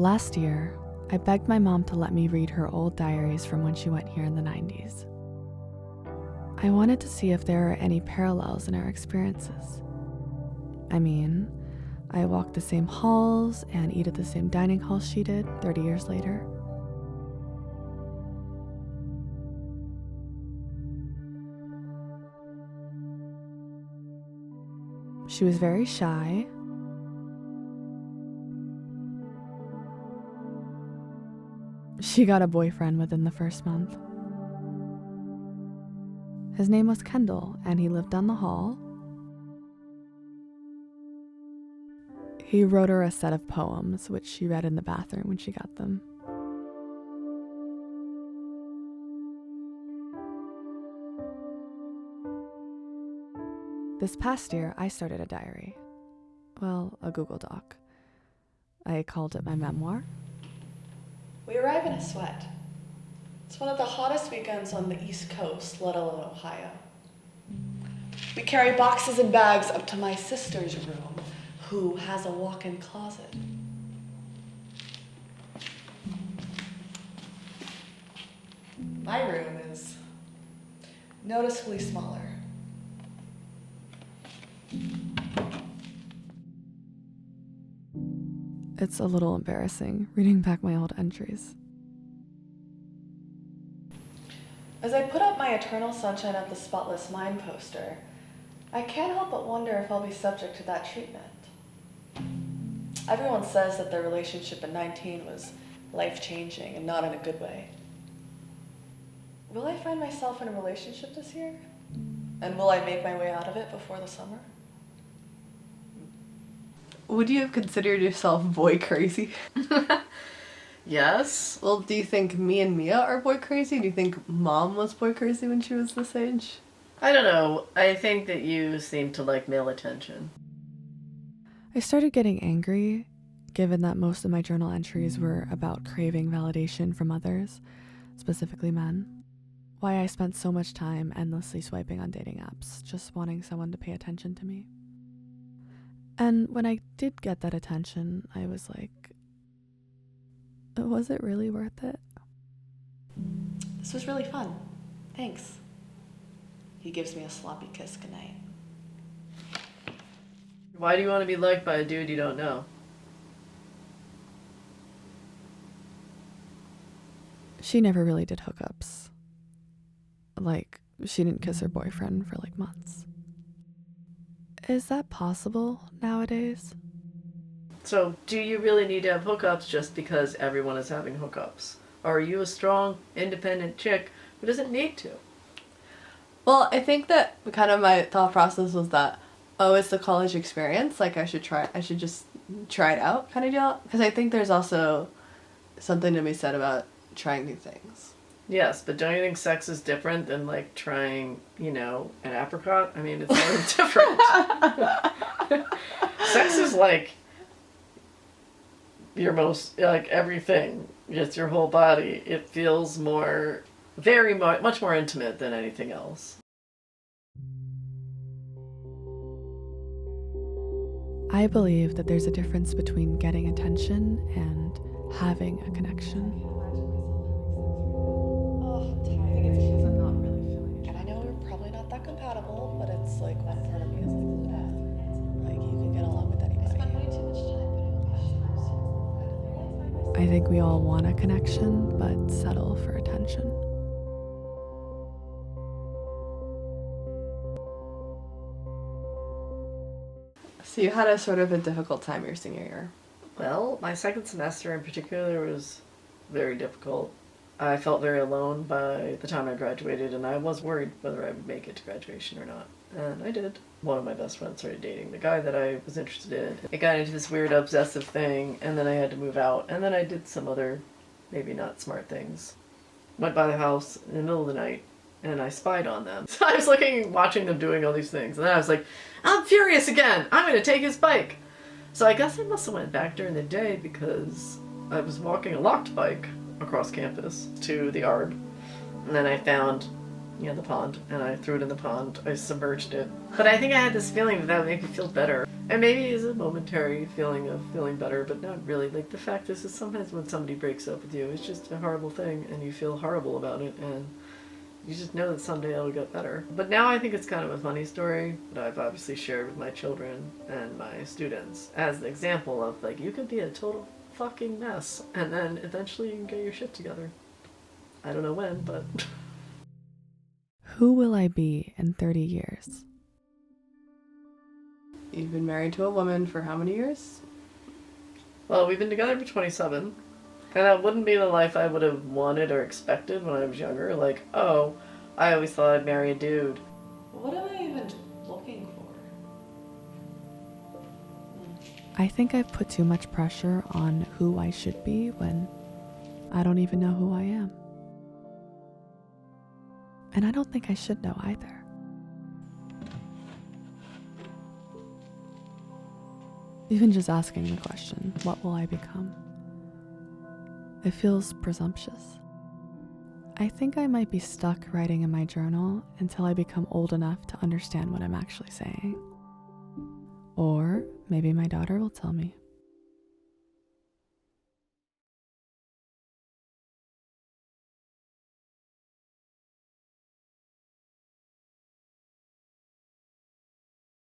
Last year, I begged my mom to let me read her old diaries from when she went here in the 90s. I wanted to see if there are any parallels in our experiences. I mean, I walked the same halls and eat at the same dining hall she did 30 years later. She was very shy. She got a boyfriend within the first month. His name was Kendall, and he lived down the hall. He wrote her a set of poems, which she read in the bathroom when she got them. This past year, I started a diary. Well, a Google Doc. I called it my memoir. We arrive in a sweat. It's one of the hottest weekends on the East Coast, let alone Ohio. We carry boxes and bags up to my sister's room, who has a walk-in closet. My room is noticeably smaller. It's a little embarrassing reading back my old entries. As I put up my Eternal Sunshine of the Spotless Mind poster, I can't help but wonder if I'll be subject to that treatment. Everyone says that their relationship at 19 was life-changing and not in a good way. Will I find myself in a relationship this year? And will I make my way out of it before the summer? Would you have considered yourself boy crazy? Yes. Well, do you think me and Mia are boy crazy? Do you think Mom was boy crazy when she was this age? I don't know. I think that you seem to like male attention. I started getting angry, given that most of my journal entries were about craving validation from others, specifically men. Why I spent so much time endlessly swiping on dating apps, just wanting someone to pay attention to me. And when I did get that attention, I was like, was it really worth it? This was really fun. Thanks. He gives me a sloppy kiss goodnight. Why do you want to be liked by a dude you don't know? She never really did hookups. Like, she didn't kiss her boyfriend for like months. Is that possible nowadays? So, do you really need to have hookups just because everyone is having hookups? Or are you a strong, independent chick who doesn't need to? Well, I think that kind of my thought process was that, oh, it's the college experience, like I should just try it out kind of deal. Because I think there's also something to be said about trying new things. Yes, but don't you think sex is different than, like, trying, an apricot? I mean, it's sort of different. Sex is, like, your most, like, everything. It's your whole body. It feels much more intimate than anything else. I believe that there's a difference between getting attention and having a connection. And I know we're probably not that compatible, but it's like one part of me is like you can get along with anybody. I think we all want a connection, but settle for attention. So you had a sort of a difficult time your senior year. Well, my second semester in particular was very difficult. I felt very alone by the time I graduated, and I was worried whether I would make it to graduation or not. And I did. One of my best friends started dating the guy that I was interested in. It got into this weird obsessive thing, and then I had to move out, and then I did some other maybe not smart things. Went by the house in the middle of the night, and I spied on them. So I was watching them doing all these things, and then I was like, I'm furious again! I'm gonna take his bike! So I guess I must have went back during the day because I was walking a locked bike across campus to the yard, and then I found the pond, and I threw it in the pond. I submerged it. But I think I had this feeling that would make me feel better. And maybe it's a momentary feeling of feeling better, but not really. Like, the fact is sometimes when somebody breaks up with you, it's just a horrible thing, and you feel horrible about it, and you just know that someday it'll get better. But now I think it's kind of a funny story that I've obviously shared with my children and my students as an example of, like, you could be a total fucking mess, and then eventually you can get your shit together. I don't know when, but... Who will I be in 30 years? You've been married to a woman for how many years? Well, we've been together for 27. And that wouldn't be the life I would have wanted or expected when I was younger. Like, oh, I always thought I'd marry a dude. What am I even looking for? I think I've put too much pressure on who I should be when I don't even know who I am. And I don't think I should know either. Even just asking the question, what will I become? It feels presumptuous. I think I might be stuck writing in my journal until I become old enough to understand what I'm actually saying. Or maybe my daughter will tell me.